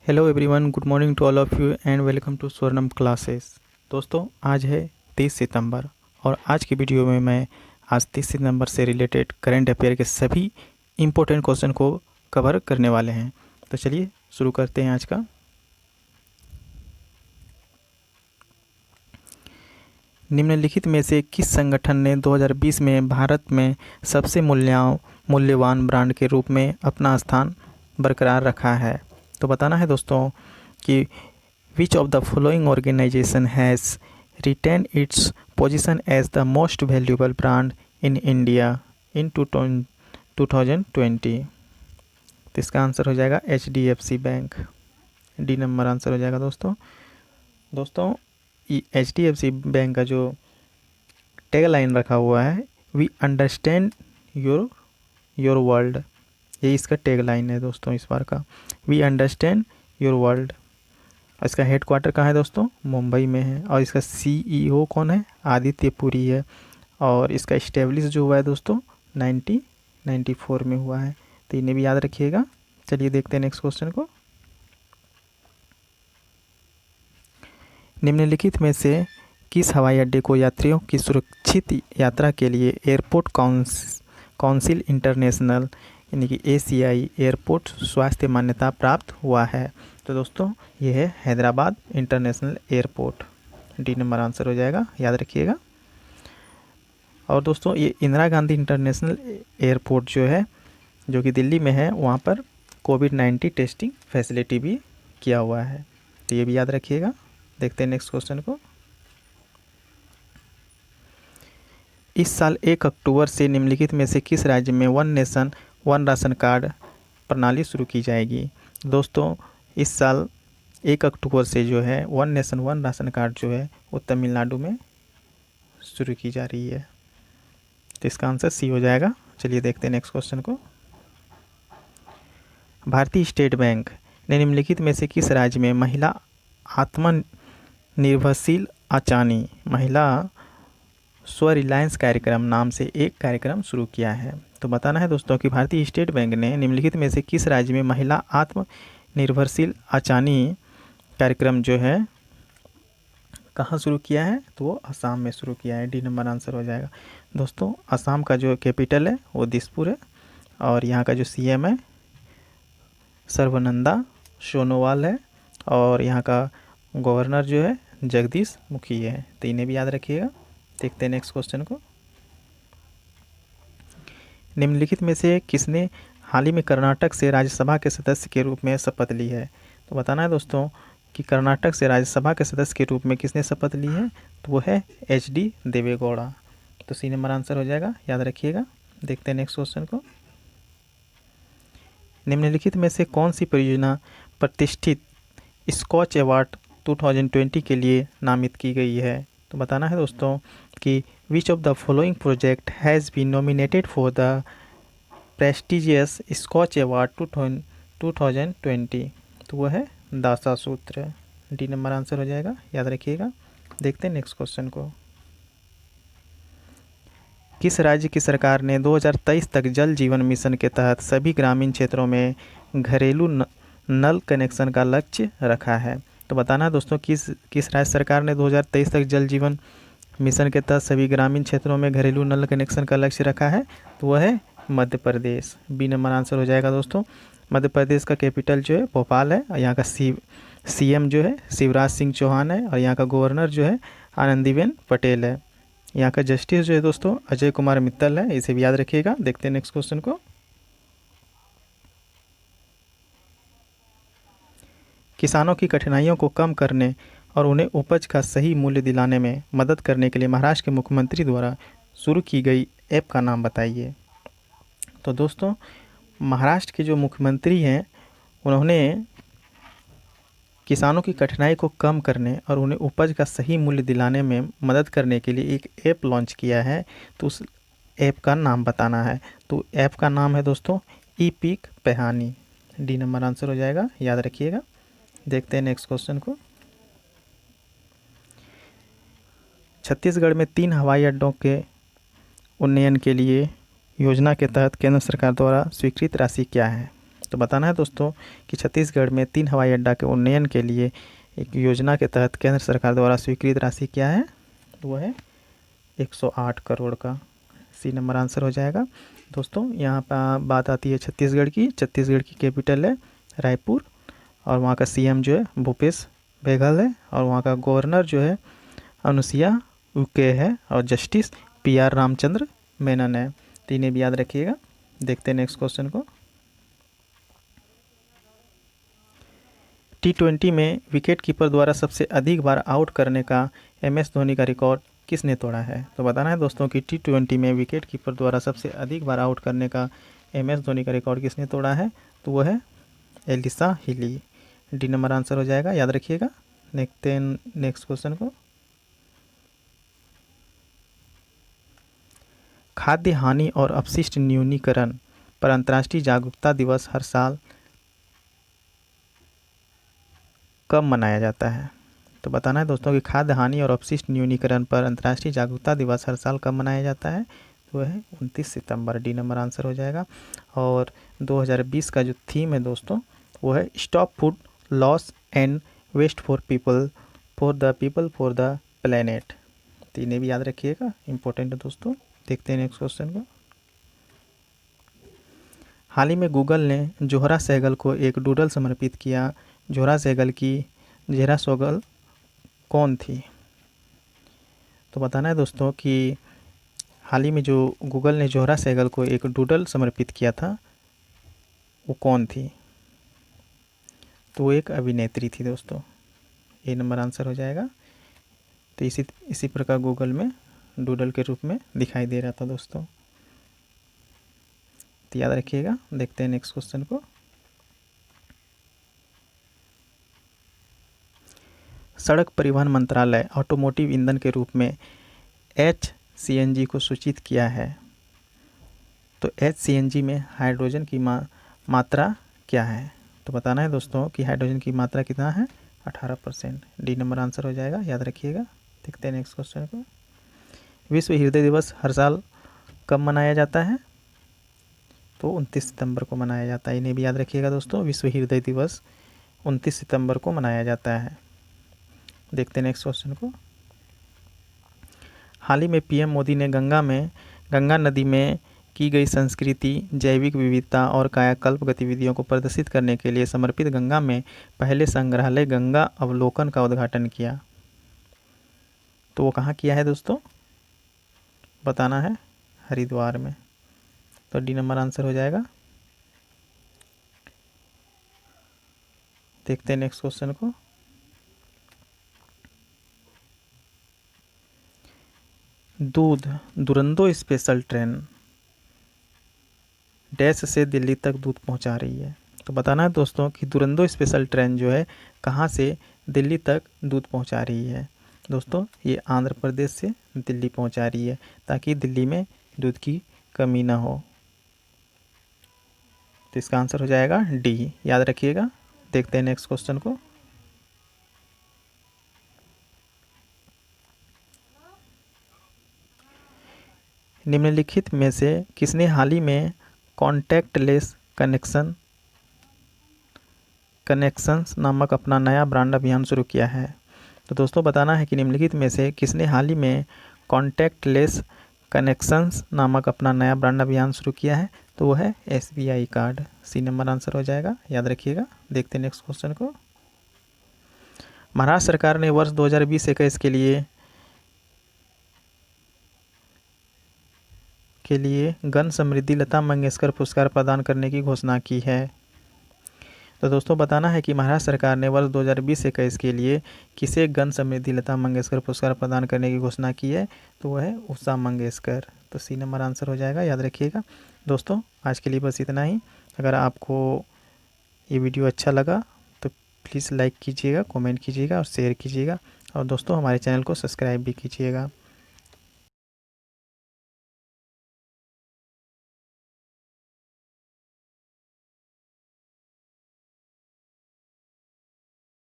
Hello everyone, good morning to all of you and welcome to Swarnam classes. दोस्तों, आज है 30 सितंबर और आज की वीडियो में मैं आज 30 सितंबर से रिलेटेड करंट अफेयर के सभी इम्पोर्टेंट क्वेश्चन को कवर करने वाले हैं। तो चलिए शुरू करते हैं आज का। निम्नलिखित में से किस संगठन ने 2020 में भारत में सबसे मूल्यवान ब्रांड के रूप में अपना स्थान बरकरार रखा है? तो बताना है दोस्तों कि which of the following organisation has retained its position as the most valuable brand in India in 2020। तो इसका आंसर हो जाएगा HDFC bank. D number answer हो जाएगा दोस्तों HDFC बैंक का जो टैग लाइन रखा हुआ है, वी अंडरस्टैंड योर वर्ल्ड, ये इसका टैग लाइन है दोस्तों इस बार का, वी अंडरस्टैंड योर वर्ल्ड। इसका हेडक्वार्टर कहाँ है दोस्तों? मुंबई में है। और इसका CEO कौन है? आदित्य पुरी है। और इसका इस्टेब्लिश जो हुआ है दोस्तों 1994 में हुआ है। तो इन्हें भी याद रखिएगा। चलिए देखते हैं नेक्स्ट क्वेश्चन को। निम्नलिखित में से किस हवाई अड्डे को यात्रियों की सुरक्षित यात्रा के लिए एयरपोर्ट काउंसिल इंटरनेशनल यानी कि ACI एयरपोर्ट स्वास्थ्य मान्यता प्राप्त हुआ है? तो दोस्तों ये है Hyderabad international airport. D number answer हो जाएगा, याद रखिएगा। और दोस्तों ये इंदिरा गांधी इंटरनेशनल एयरपोर्ट जो है, जो कि दिल्ली में है, वहाँ पर कोविड-19 टेस्टिंग फैसिलिटी भी किया हुआ है। तो ये भी याद रखिएगा। देखते हैं नेक्स्ट क्वेश्चन को। इस साल 1 अक्टूबर से निम्नलिखित में से किस राज्य में one nation one ration card प्रणाली शुरू की जाएगी? दोस्तों इस साल 1 अक्टूबर से जो है one nation one ration card जो है वो तमिलनाडु में शुरू की जा रही है। तो इसका आंसर सी हो जाएगा। चलिए देखते हैं नेक्स्ट क्वेश्चन को। भारतीय स्टेट बैंक ने निम्नलिखित में से किस राज्य में महिला आत्मनिर्भरशील अचानी महिला स्व रिलायंस कार्यक्रम नाम से एक कार्यक्रम शुरू किया है? तो बताना है दोस्तों कि भारतीय स्टेट बैंक ने निम्नलिखित में से किस राज्य में महिला आत्मनिर्भरशील अचानी कार्यक्रम जो है कहाँ शुरू किया है? तो वो असम में शुरू किया है। डी नंबर आंसर हो जाएगा। दोस्तों असम का जो कैपिटल है वो दिसपुर है और यहाँ का जो CM है सर्बानंद सोनोवाल है और यहाँ का गवर्नर जो है जगदीश मुखी है। तो इन्हें भी याद रखिएगा। देखते हैं नेक्स्ट क्वेश्चन को। निम्नलिखित में से किसने हाल ही में कर्नाटक से राज्यसभा के सदस्य के रूप में शपथ ली है? तो बताना है दोस्तों कि कर्नाटक से राज्यसभा के सदस्य के रूप में किसने शपथ ली है? तो वो है HD देवेगौड़ा। तो सी नंबर आंसर हो जाएगा, याद रखिएगा। देखते हैं नेक्स्ट क्वेश्चन को। निम्नलिखित में से कौन सी परियोजना प्रतिष्ठित स्कॉच अवार्ड 2020 के लिए नामित की गई है? तो बताना है दोस्तों कि which of the following project has been nominated for the prestigious Skoch award 2020। तो वह है दासा सूत्र। डी नंबर आंसर हो जाएगा, याद रखिएगा। देखते हैं नेक्स्ट क्वेश्चन को। किस राज्य की सरकार ने 2023 तक जल जीवन मिशन के तहत सभी ग्रामीण क्षेत्रों में घरेलू नल कनेक्शन का लक्ष्य रखा है? तो बताना है दोस्तों किस राज्य सरकार ने 2023 तक जल जीवन मिशन के तहत सभी ग्रामीण क्षेत्रों में घरेलू नल कनेक्शन का लक्ष्य रखा है? तो वह है Madhya Pradesh. B number answer हो जाएगा दोस्तों। मध्य प्रदेश का कैपिटल जो है भोपाल है और यहाँ का CM जो है शिवराज सिंह चौहान है और यहाँ का गवर्नर जो है आनंदीबेन पटेल है। यहाँ का जस्टिस जो है दोस्तों अजय कुमार मित्तल है। इसे भी याद रखिएगा। देखते हैं नेक्स्ट क्वेश्चन को। किसानों की कठिनाइयों को कम करने और उन्हें उपज का सही मूल्य दिलाने में मदद करने के लिए महाराष्ट्र के मुख्यमंत्री द्वारा शुरू की गई ऐप का नाम बताइए? तो दोस्तों महाराष्ट्र के जो मुख्यमंत्री हैं उन्होंने किसानों की कठिनाई को कम करने और उन्हें उपज का सही मूल्य दिलाने में मदद करने के लिए एक ऐप लॉन्च किया है। तो उस ऐप का नाम बताना है। तो ऐप का नाम है दोस्तों ई-पीक पेहानी। डी नंबर आंसर हो जाएगा, याद रखिएगा। देखते हैं नेक्स्ट क्वेश्चन को। छत्तीसगढ़ में 3 हवाई अड्डों के उन्नयन के लिए योजना के तहत केंद्र सरकार द्वारा स्वीकृत राशि क्या है? तो बताना है दोस्तों कि छत्तीसगढ़ में 3 हवाई अड्डा के उन्नयन के लिए एक योजना के तहत केंद्र सरकार द्वारा स्वीकृत राशि क्या है, तो वह है 108 करोड़ का। सी नंबर आंसर हो जाएगा। दोस्तों यहाँ पर बात आती है छत्तीसगढ़ की। छत्तीसगढ़ की कैपिटल है रायपुर और वहाँ का सीएम जो है भूपेश बघेल है और वहाँ का गवर्नर जो है अनुसुईया उइके है और जस्टिस पीआर रामचंद्र मेनन है। तो इन्हें भी याद रखिएगा। देखते हैं नेक्स्ट क्वेश्चन को। T20 में विकेट कीपर द्वारा सबसे अधिक बार आउट करने का MS धोनी का रिकॉर्ड किसने तोड़ा है, तो बताना है दोस्तों कि T20 में विकेट कीपर द्वारा सबसे अधिक बार आउट करने का MS धोनी का रिकॉर्ड किसने तोड़ा है, तो वो है Alyssa Healy. D number answer हो जाएगा, याद रखिएगा। देखते हैं नेक्स्ट क्वेश्चन को। खाद्य हानि और अपशिष्ट न्यूनीकरण पर अंतर्राष्ट्रीय जागरूकता दिवस हर साल कब मनाया जाता है, तो बताना है दोस्तों कि खाद्य हानि और अपशिष्ट न्यूनीकरण पर अंतर्राष्ट्रीय जागरूकता दिवस हर साल कब मनाया जाता है, तो वह है 29 सितंबर। डी नंबर आंसर हो जाएगा। और 2020 का जो थीम है दोस्तों वो है stop food loss and waste for people for the planet. तो इन्हें भी याद रखिएगा, इंपॉर्टेंट है दोस्तों। देखते हैं नेक्स्ट क्वेश्चन को। हाल ही में गूगल ने जोहरा सहगल को एक डूडल समर्पित किया। जोहरा सहगल कौन थी, तो बताना है दोस्तों कि हाल ही में जो गूगल ने जोहरा सहगल को एक डूडल समर्पित किया था वो कौन थी, तो वो एक अभिनेत्री थी दोस्तों। ए नंबर आंसर हो जाएगा। तो इसी प्रकार गूगल में डूडल के रूप में दिखाई दे रहा था दोस्तों, तो याद रखिएगा। देखते हैं नेक्स्ट क्वेश्चन को। सड़क परिवहन मंत्रालय ऑटोमोटिव ईंधन के रूप में HCNG को सूचित किया है, तो HCNG में हाइड्रोजन की मात्रा क्या है, तो बताना है दोस्तों कि हाइड्रोजन की मात्रा कितना है, 18%। डी नंबर आंसर हो जाएगा, याद रखिएगा। देखते हैं नेक्स्ट क्वेश्चन को। विश्व हृदय दिवस हर साल कब मनाया जाता है, तो 29 सितंबर को मनाया जाता है। इन्हें भी याद रखिएगा दोस्तों, विश्व हृदय दिवस 29 सितंबर को मनाया जाता है। देखते हैं नेक्स्ट क्वेश्चन को। हाल ही में PM मोदी ने गंगा नदी में की गई संस्कृति, जैविक विविधता और कायाकल्प गतिविधियों को प्रदर्शित करने के लिए समर्पित गंगा में पहले संग्रहालय गंगा अवलोकन का उद्घाटन किया, तो वो कहाँ किया है दोस्तों, बताना है हरिद्वार में। तो डी नंबर आंसर हो जाएगा। देखते हैं नेक्स्ट क्वेश्चन को। दुरंतो स्पेशल ट्रेन डैश से दिल्ली तक दूध पहुंचा रही है, तो बताना है दोस्तों कि दुरंतो स्पेशल ट्रेन जो है कहां से दिल्ली तक दूध पहुंचा रही है, दोस्तों ये आंध्र प्रदेश से दिल्ली पहुंचा रही है ताकि दिल्ली में दूध की कमी ना हो। तो इसका आंसर हो जाएगा डी, याद रखिएगा। देखते हैं नेक्स्ट क्वेश्चन को। निम्नलिखित में से किसने हाल ही में कॉन्टैक्टलेस कनेक्शंस नामक अपना नया ब्रांड अभियान शुरू किया है, तो दोस्तों बताना है कि निम्नलिखित में से किसने हाल ही में कॉन्टैक्टलेस कनेक्शंस नामक अपना नया ब्रांड अभियान शुरू किया है, तो वो है SBI card. C number answer हो जाएगा, याद रखिएगा। देखते हैं नेक्स्ट क्वेश्चन को। महाराष्ट्र सरकार ने वर्ष 2020-21 के लिए गण समृद्धि लता मंगेशकर पुरस्कार प्रदान करने की घोषणा की है, तो दोस्तों बताना है कि महाराष्ट्र सरकार ने वर्ष 2020-21 के लिए किसे गण समृद्धि लता मंगेशकर पुरस्कार प्रदान करने की घोषणा की है, तो वह है उषा मंगेशकर। तो सी नंबर आंसर हो जाएगा, याद रखिएगा। दोस्तों आज के लिए बस इतना ही। अगर आपको ये वीडियो अच्छा लगा तो प्लीज़ लाइक कीजिएगा, कमेंट कीजिएगा और शेयर कीजिएगा, और दोस्तों हमारे चैनल को सब्सक्राइब भी कीजिएगा।